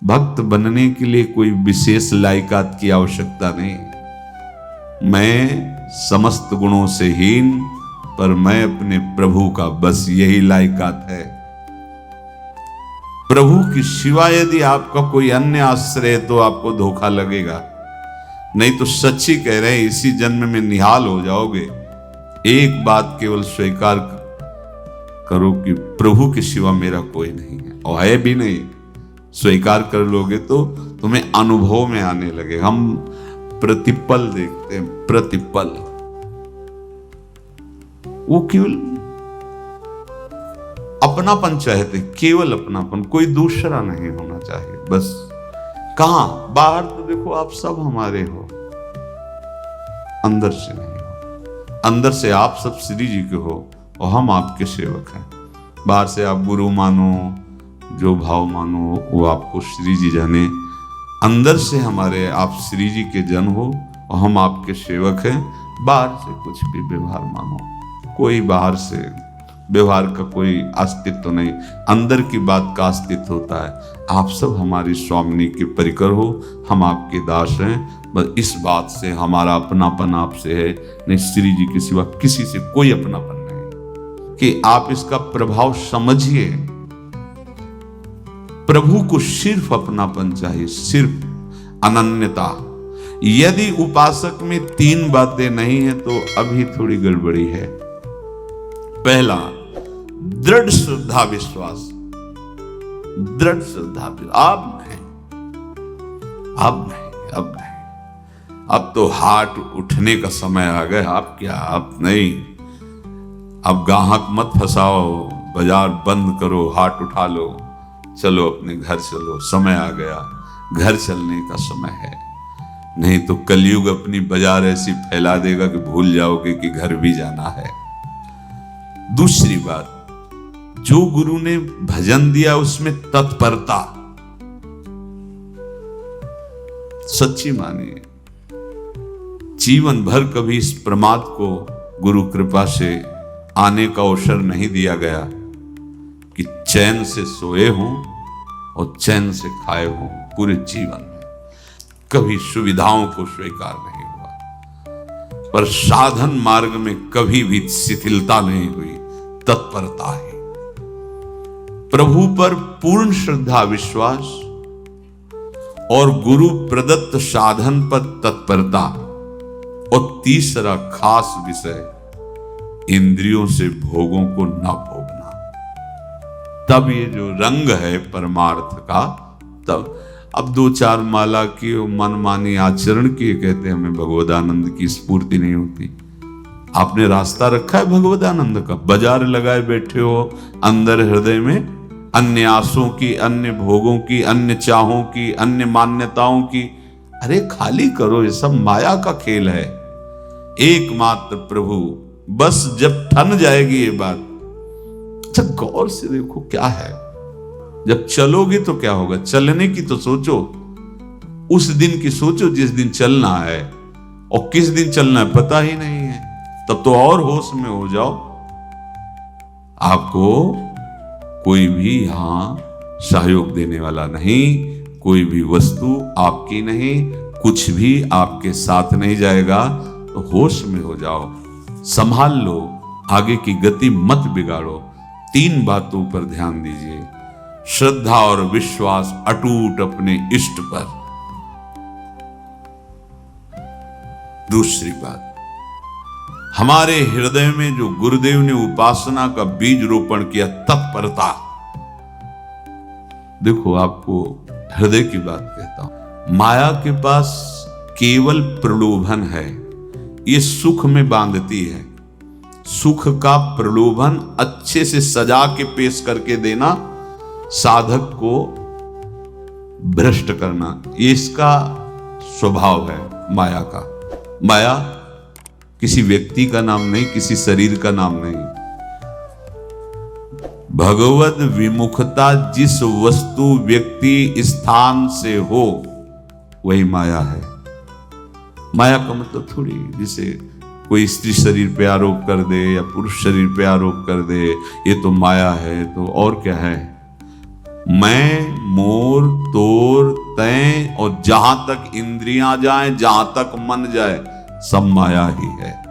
भक्त बनने के लिए कोई विशेष लायकात की आवश्यकता नहीं। मैं समस्त गुणों से हीन, पर मैं अपने प्रभु का, बस यही लायकात है। प्रभु की सिवा यदि आपका कोई अन्य आश्रय है तो आपको धोखा लगेगा। नहीं तो सच्ची कह रहे हैं, इसी जन्म में निहाल हो जाओगे। एक बात केवल स्वीकार करो कि प्रभु के सिवा मेरा कोई नहीं है, और है भी नहीं। स्वीकार कर लोगे तो तुम्हें अनुभव में आने लगे। हम प्रतिपल देखते हैं, प्रतिपल। वो केवल अपनापन चाहते, केवल अपनापन, कोई दूसरा नहीं होना चाहिए। बस कहां बाहर तो देखो आप सब हमारे हो, अंदर से नहीं हो। अंदर से आप सब श्री जी के हो और हम आपके सेवक हैं। बाहर से आप गुरु मानो, जो भाव मानो, वो आपको श्री जी जाने। अंदर से हमारे आप श्री जी के जन हो और हम आपके सेवक हैं। बाहर से कुछ भी व्यवहार मानो, कोई बाहर से व्यवहार का कोई अस्तित्व नहीं, अंदर की बात का अस्तित्व होता है। आप सब हमारी स्वामिनी के परिकर हो, हम आपके दास हैं। बस इस बात से हमारा अपनापन आपसे है, नहीं श्री जी के सिवा किसी से कोई अपनापन नहीं। कि आप इसका प्रभाव समझिए। प्रभु को सिर्फ अपनापन चाहिए, सिर्फ अनन्यता। यदि उपासक में 3 बातें नहीं है तो अभी थोड़ी गड़बड़ी है। पहला, दृढ़ श्रद्धा विश्वास। दृढ़ श्रद्धा, अब नहीं, अब नहीं, अब नहीं। अब तो हाथ उठने का समय आ गया। अब क्या, अब नहीं। अब गाहक मत फंसाओ, बाजार बंद करो, हाथ उठा लो, चलो अपने घर चलो। समय आ गया, घर चलने का समय है। नहीं तो कलयुग अपनी बाजार ऐसी फैला देगा कि भूल जाओगे कि घर भी जाना है। दूसरी बात, जो गुरु ने भजन दिया उसमें तत्परता, सच्ची मानिए। जीवन भर कभी इस प्रमाद को गुरु कृपा से आने का अवसर नहीं दिया गया कि चैन से सोए हों और चैन से खाए हों। पूरे जीवन में कभी सुविधाओं को स्वीकार नहीं हुआ, पर साधन मार्ग में कभी भी शिथिलता नहीं हुई, तत्परता है। प्रभु पर पूर्ण श्रद्धा विश्वास और गुरु प्रदत्त साधन पर तत्परता। और तीसरा खास विषय, इंद्रियों से भोगों को न भोगना। तब ये जो रंग है परमार्थ का, तब अब 2-4 माला की मनमानी आचरण की कहते हैं हमें भगवदानंद की स्फूर्ति नहीं होती। आपने रास्ता रखा है भगवदानंद का, बाजार लगाए बैठे हो अंदर हृदय में अन्य आसों की, अन्य भोगों की, अन्य चाहों की, अन्य मान्यताओं की। अरे खाली करो, ये सब माया का खेल है। एकमात्र प्रभु, बस जब ठन जाएगी ये बात। अच्छा गौर से देखो क्या है, जब चलोगे तो क्या होगा। चलने की तो सोचो, उस दिन की सोचो जिस दिन चलना है, और किस दिन चलना है पता ही नहीं है। तब तो और होश में हो जाओ। आपको कोई भी यहां सहयोग देने वाला नहीं, कोई भी वस्तु आपकी नहीं, कुछ भी आपके साथ नहीं जाएगा। तो होश में हो जाओ, संभाल लो, आगे की गति मत बिगाड़ो। 3 बातों पर ध्यान दीजिए, श्रद्धा और विश्वास अटूट अपने इष्ट पर। दूसरी बात, हमारे हृदय में जो गुरुदेव ने उपासना का बीज रोपण किया, तत्परता। देखो आपको हृदय की बात कहता हूं, माया के पास केवल प्रलोभन है, ये सुख में बांधती है। सुख का प्रलोभन अच्छे से सजा के पेश करके देना, साधक को भ्रष्ट करना, ये इसका स्वभाव है माया का। माया किसी व्यक्ति का नाम नहीं, किसी शरीर का नाम नहीं। भगवत विमुखता जिस वस्तु व्यक्ति स्थान से हो वही माया है। माया का मतलब थोड़ी जिसे कोई स्त्री शरीर पे आरोप कर दे या पुरुष शरीर पे आरोप कर दे, ये तो माया है, तो और क्या है। मैं, मोर, तोर, तैं और जहां तक इंद्रियां जाए, जहां तक मन जाए, सब माया ही है।